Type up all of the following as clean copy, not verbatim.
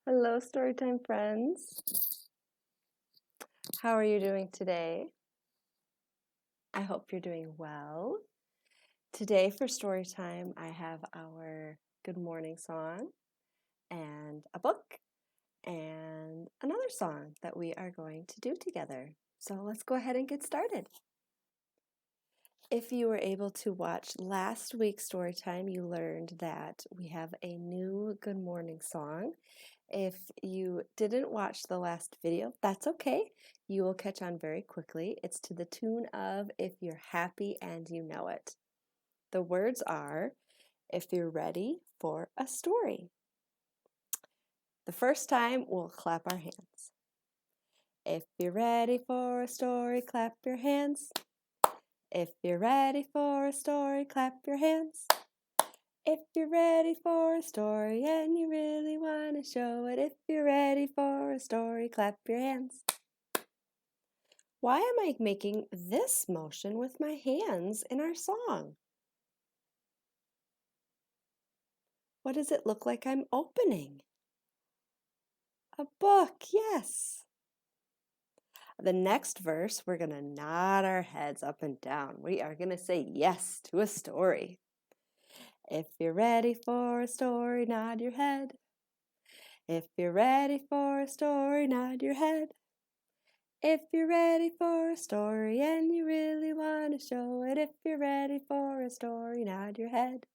Hello, Storytime friends. How are you doing today? I hope you're doing well. Today for Storytime, I have our good morning song and a book and another song that we are going to do together. So let's go ahead and get started. If you were able to watch last week's Storytime, you learned that we have a new good morning song. If you didn't watch the last video, that's okay. You will catch on very quickly. It's to the tune of If You're Happy and You Know It. The words are, if you're ready for a story. The first time, we'll clap our hands. If you're ready for a story, clap your hands. If you're ready for a story, clap your hands. If you're ready for a story and you really want to show it, if you're ready for a story, clap your hands. Why am I making this motion with my hands in our song? What does it look like I'm opening? A book, yes. The next verse, we're going to nod our heads up and down. We are going to say yes to a story. If you're ready for a story, nod your head. If you're ready for a story, nod your head. If you're ready for a story and you really want to show it, if you're ready for a story, nod your head.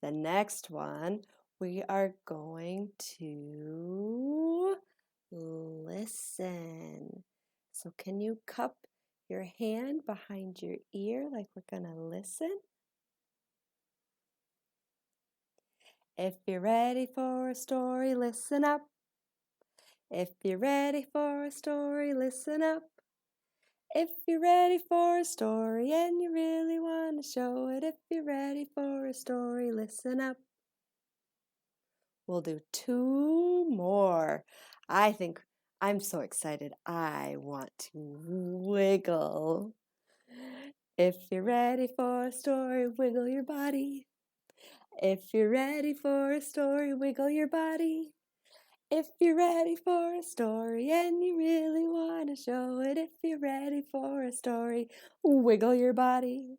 The next one, we are going to listen. So can you cup your hand behind your ear like we're going to listen? If you're ready for a story, listen up. If you're ready for a story, listen up. If you're ready for a story and you really want to show it, if you're ready for a story, listen up. We'll do two more. I'm so excited. I want to wiggle. If you're ready for a story, wiggle your body. If you're ready for a story, wiggle your body. If you're ready for a story and you really want to show it, if you're ready for a story, wiggle your body.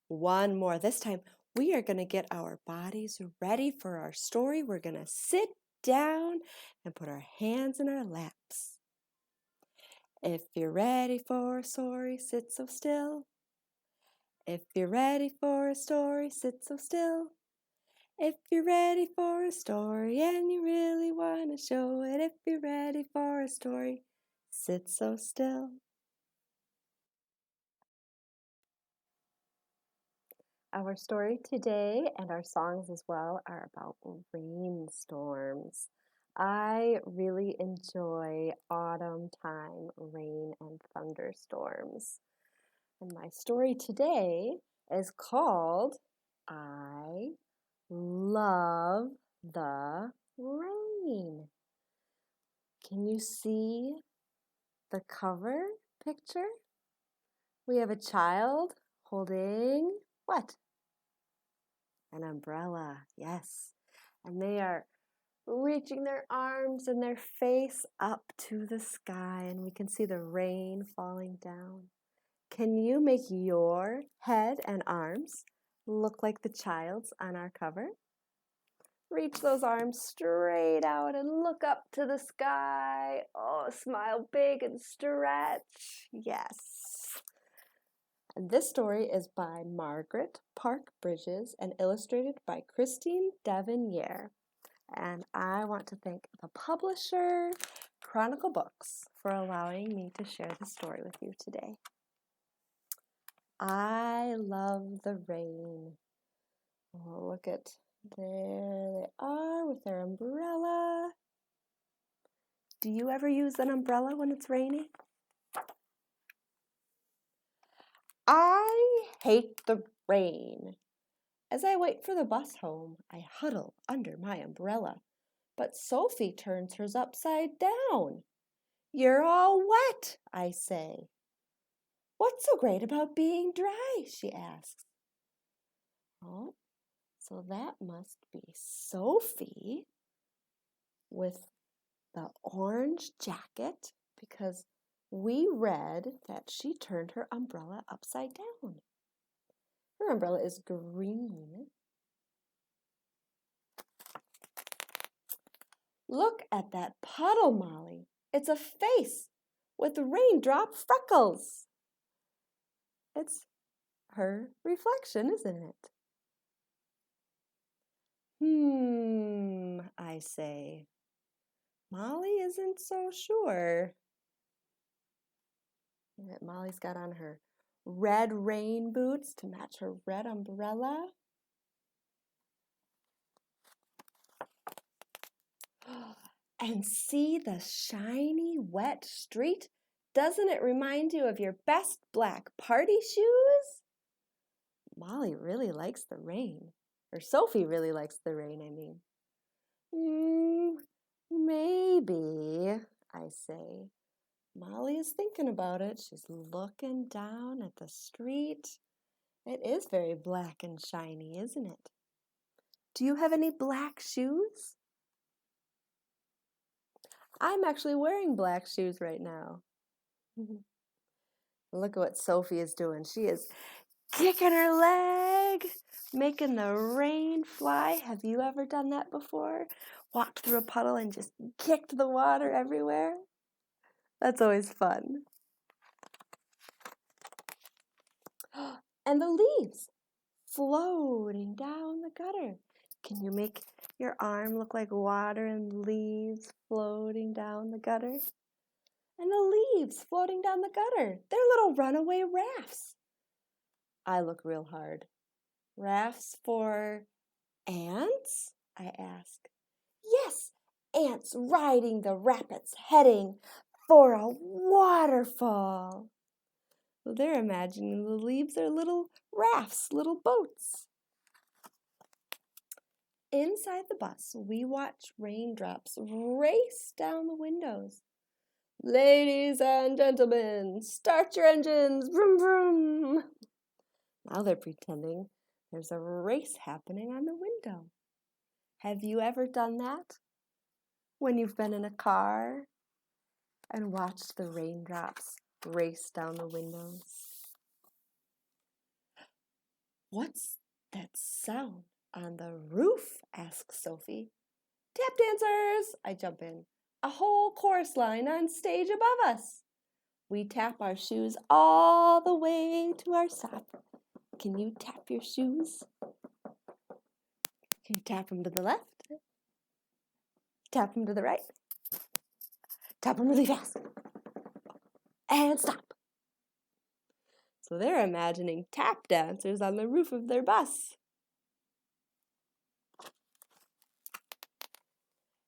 One more. This time, we are going to get our bodies ready for our story. We're going to sit down and put our hands in our laps. If you're ready for a story, sit so still. If you're ready for a story, sit so still. If you're ready for a story and you really want to show it, if you're ready for a story, sit so still. Our story today and our songs as well are about rainstorms. I really enjoy autumn time rain and thunderstorms. And my story today is called I Love the Rain. Can you see the cover picture? We have a child holding what? An umbrella, yes. And they are reaching their arms and their face up to the sky, and we can see the rain falling down. Can you make your head and arms look like the child's on our cover? Reach those arms straight out and look up to the sky. Oh, smile big and stretch. Yes. And this story is by Margaret Park Bridges and illustrated by Christine Devonier. And I want to thank the publisher, Chronicle Books, for allowing me to share the story with you today. I love the rain. Oh, look at there they are with their umbrella. Do you ever use an umbrella when it's raining? I hate the rain. As I wait for the bus home, I huddle under my umbrella. But Sophie turns hers upside down. You're all wet, I say. What's so great about being dry? She asks. Oh, so that must be Sophie. with the orange jacket because we read that she turned her umbrella upside down. Her umbrella is green. Look at that puddle, Molly. It's a face with raindrop freckles. It's her reflection, isn't it? I say. Molly isn't so sure. Molly's got on her red rain boots to match her red umbrella. And see the shiny, wet street? Doesn't it remind you of your best black party shoes? Molly really likes the rain. Or Sophie really likes the rain, I mean. Maybe, I say. Molly is thinking about it. She's looking down at the street. It is very black and shiny, isn't it? Do you have any black shoes? I'm actually wearing black shoes right now. Look at what Sophie is doing. She is kicking her leg, making the rain fly. Have you ever done that before? Walked through a puddle and just kicked the water everywhere? That's always fun. And the leaves floating down the gutter. Can you make your arm look like water and leaves floating down the gutter? And the leaves floating down the gutter. They're little runaway rafts. I look real hard. Rafts for ants? I ask. Yes, ants riding the rapids, heading for a waterfall. So they're imagining the leaves are little rafts, little boats. Inside the bus, we watch raindrops race down the windows. Ladies and gentlemen, start your engines, vroom vroom. Now they're pretending there's a race happening on the window. Have you ever done that? When you've been in a car and watched the raindrops race down the windows? What's that sound on the roof? Asks Sophie. Tap dancers, I jump in. A whole chorus line on stage above us. We tap our shoes all the way to our stop. Can you tap your shoes? Can you tap them to the left? Tap them to the right? Tap them really fast. And stop. So they're imagining tap dancers on the roof of their bus.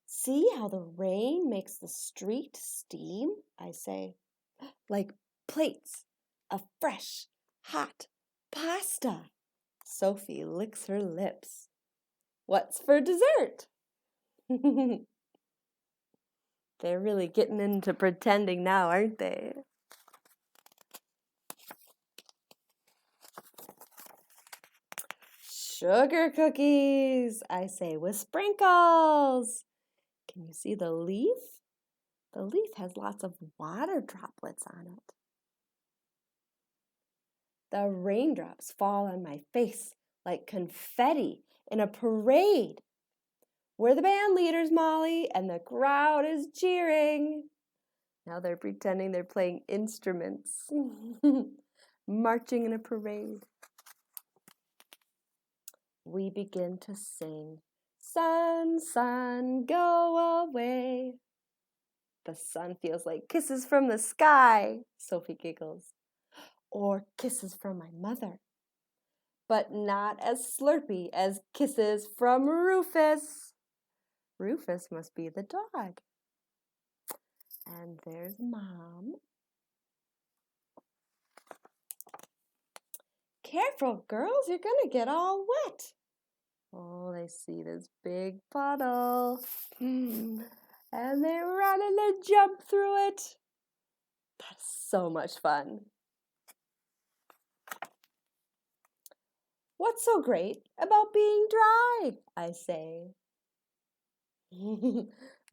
See how the rain makes the street steam? I say. Like plates of fresh, hot pasta. Sophie licks her lips. What's for dessert? They're really getting into pretending now, aren't they? Sugar cookies, I say, with sprinkles. Can you see the leaf? The leaf has lots of water droplets on it. The raindrops fall on my face like confetti in a parade. We're the band leaders, Molly, and the crowd is cheering. Now they're pretending they're playing instruments, marching in a parade. We begin to sing, sun, sun, go away. The sun feels like kisses from the sky, Sophie giggles. Or kisses from my mother. But not as slurpy as kisses from Rufus. Rufus must be the dog. And there's Mom. Careful, girls, you're gonna get all wet. Oh, they see this big puddle. And they run and they jump through it. That's so much fun. What's so great about being dry? I say.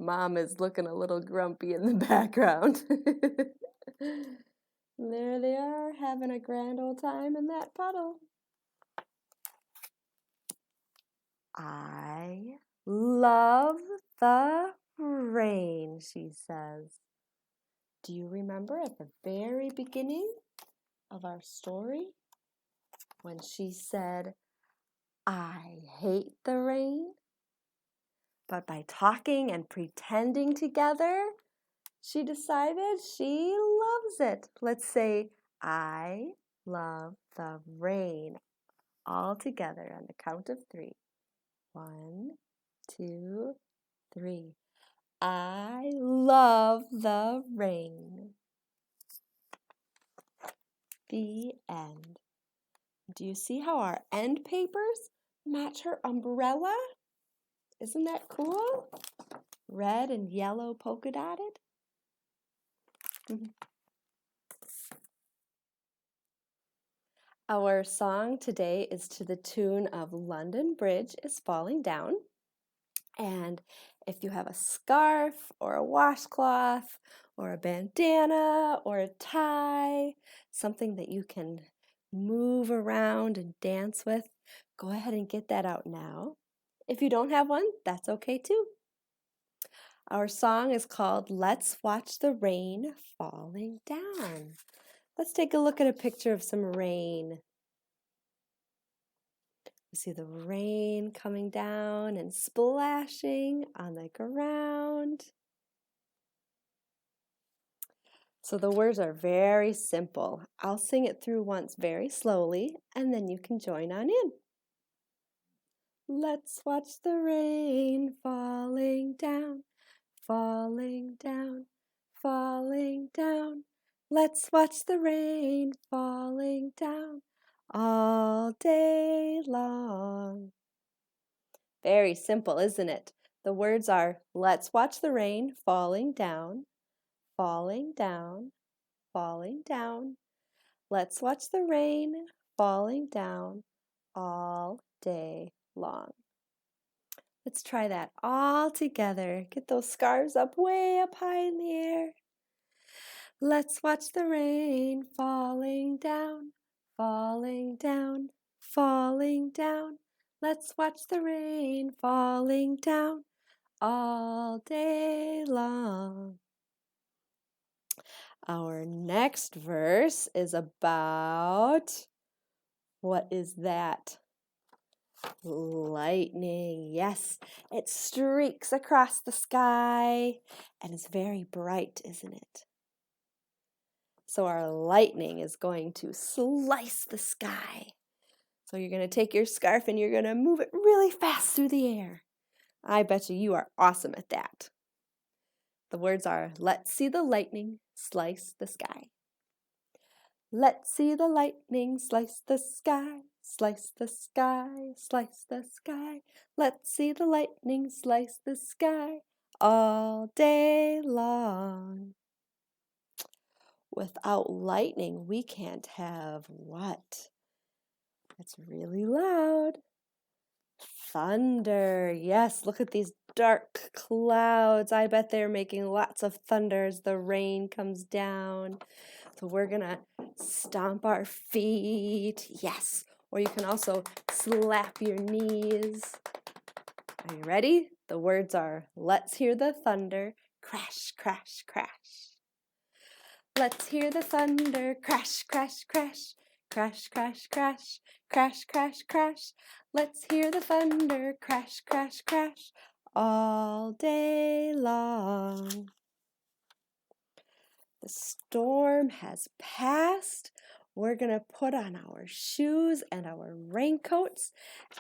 Mom is looking a little grumpy in the background. There they are, having a grand old time in that puddle. I love the rain, she says. Do you remember at the very beginning of our story when she said, I hate the rain? But by talking and pretending together, she decided she loves it. Let's say, I love the rain, all together on the count of 3. 1, 2, 3. I love the rain. The end. Do you see how our end papers match her umbrella? Isn't that cool? Red and yellow polka dotted. Our song today is to the tune of London Bridge is Falling Down. And if you have a scarf or a washcloth or a bandana or a tie, something that you can move around and dance with, go ahead and get that out now. If you don't have one, that's okay too. Our song is called Let's Watch the Rain Falling Down. Let's take a look at a picture of some rain. You see the rain coming down and splashing on the ground. So the words are very simple. I'll sing it through once very slowly, and then you can join on in. Let's watch the rain falling down, falling down, falling down. Let's watch the rain falling down all day long. Very simple, isn't it? The words are, let's watch the rain falling down, falling down, falling down. Let's watch the rain falling down all day long. Let's try that all together. Get those scarves up way up high in the air. Let's watch the rain falling down, falling down, falling down. Let's watch the rain falling down all day long. Our next verse is about, what is that? Lightning. Yes, it streaks across the sky and is very bright, isn't it? So our lightning is going to slice the sky. So you're going to take your scarf and you're going to move it really fast through the air. I bet you are awesome at that. The words are, let's see the lightning slice the sky. Let's see the lightning slice the sky, slice the sky, slice the sky. Let's see the lightning slice the sky all day long. Without lightning, we can't have what? It's really loud. Thunder. Yes, look at these dark clouds. I bet they're making lots of thunder as the rain comes down. So we're going to stomp our feet. Yes. Or you can also slap your knees. Are you ready? The words are, let's hear the thunder. Crash, crash, crash. Let's hear the thunder. Crash, crash, crash. Crash, crash, crash. Crash, crash, crash. Let's hear the thunder. Crash, crash, crash. All day long. The storm has passed. We're going to put on our shoes and our raincoats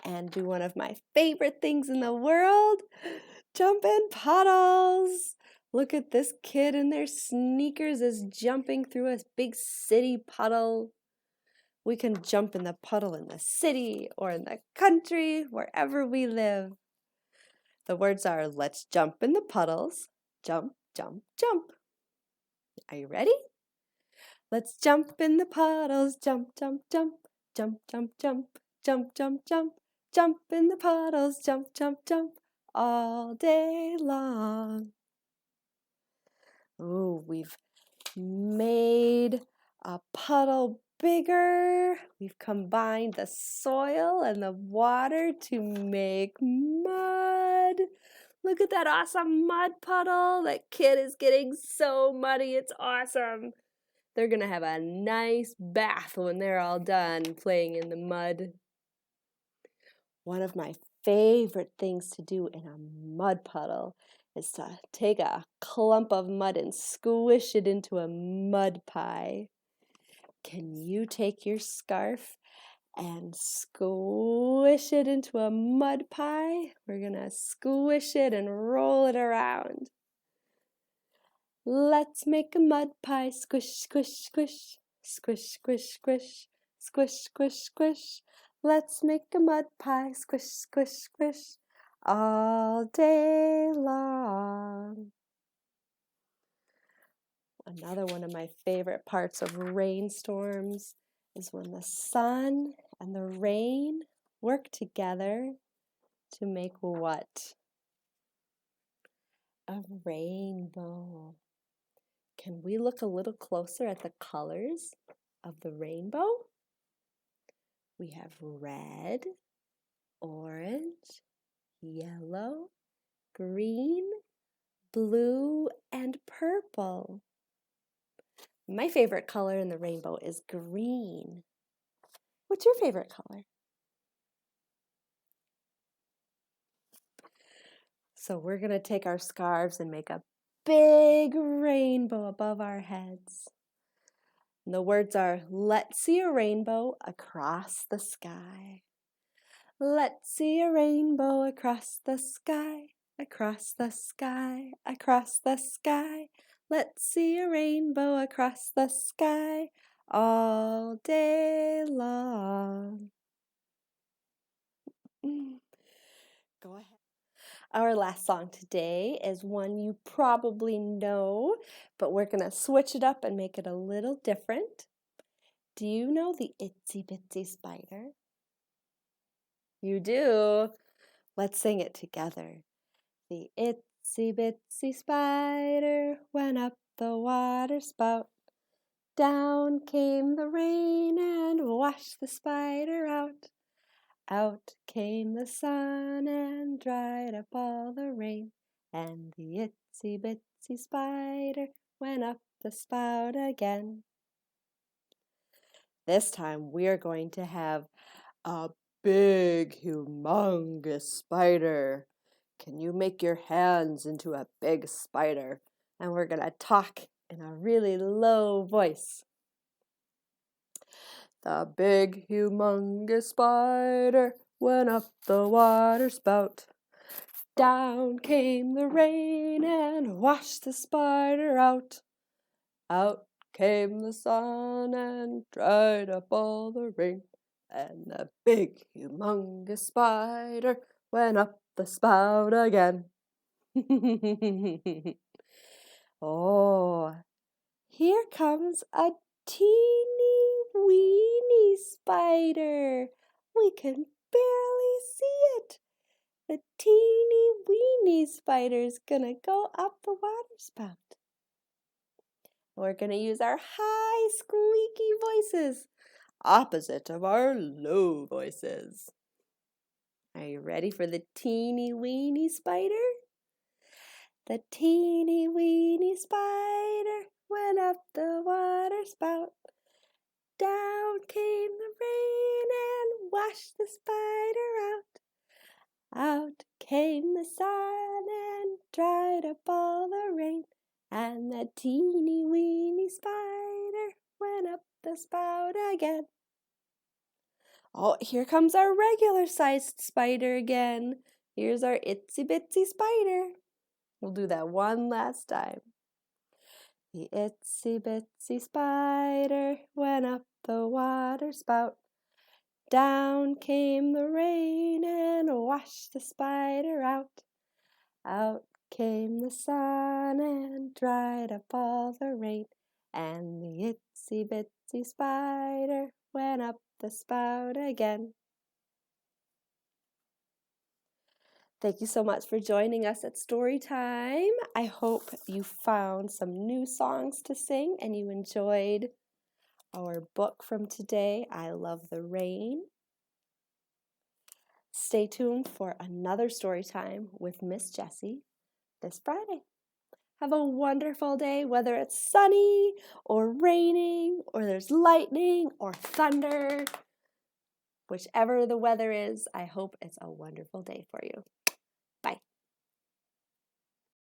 and do one of my favorite things in the world, jump in puddles. Look at this kid in their sneakers is jumping through a big city puddle. We can jump in the puddle in the city or in the country, wherever we live. The words are, let's jump in the puddles. Jump, jump, jump. Are you ready? Let's jump in the puddles, jump, jump, jump, jump, jump, jump, jump, jump, jump, jump in the puddles, jump, jump, jump, all day long. Oh, we've made a puddle bigger. We've combined the soil and the water to make mud. Look at that awesome mud puddle. That kid is getting so muddy. It's awesome. They're going to have a nice bath when they're all done playing in the mud. One of my favorite things to do in a mud puddle is to take a clump of mud and squish it into a mud pie. Can you take your scarf and squish it into a mud pie? We're going to squish it and roll it around. Let's make a mud pie. Squish, squish, squish. Squish, squish, squish. Squish, squish, squish. Let's make a mud pie. Squish, squish, squish. All day long. Another one of my favorite parts of rainstorms is when the sun and the rain work together to make what? A rainbow. Can we look a little closer at the colors of the rainbow? We have red, orange, yellow, green, blue, and purple. My favorite color in the rainbow is green. What's your favorite color? So we're going to take our scarves and make a big rainbow above our heads. And the words are, let's see a rainbow across the sky. Let's see a rainbow across the sky, across the sky, across the sky. Let's see a rainbow across the sky all day long. Go ahead. Our last song today is one you probably know, but we're going to switch it up and make it a little different. Do you know the Itsy Bitsy Spider? You do. Let's sing it together. The itsy bitsy spider went up the water spout. Down came the rain and washed the spider out. Out came the sun and dried up all the rain. And the itsy bitsy spider went up the spout again. This time we are going to have a big, humongous spider. Can you make your hands into a big spider? And we're going to talk in a really low voice. The big, humongous spider went up the water spout. Down came the rain and washed the spider out. Out came the sun and dried up all the rain. And the big, humongous spider went up the spout again. Oh, here comes a teeny weeny spider. We can barely see it. The teeny weeny spider's gonna go up the water spout. We're gonna use our high squeaky voices, opposite of our low voices. Are you ready for the teeny weeny spider? The teeny weeny spider went up the water spout. Down came the rain and washed the spider out. Out came the sun and dried up all the rain. And the teeny weeny spider went up the spout again. Oh, here comes our regular sized spider again. Here's our itsy bitsy spider. We'll do that one last time. The itsy bitsy spider went up the water spout. Down came the rain and washed the spider out. Out came the sun and dried up all the rain. And the itsy bitsy spider went up the spout again. Thank you so much for joining us at Story Time. I hope you found some new songs to sing and you enjoyed our book from today, I Love the Rain. Stay tuned for another Story Time with Miss Jessie this Friday. Have a wonderful day, whether it's sunny or raining or there's lightning or thunder. Whichever the weather is, I hope it's a wonderful day for you.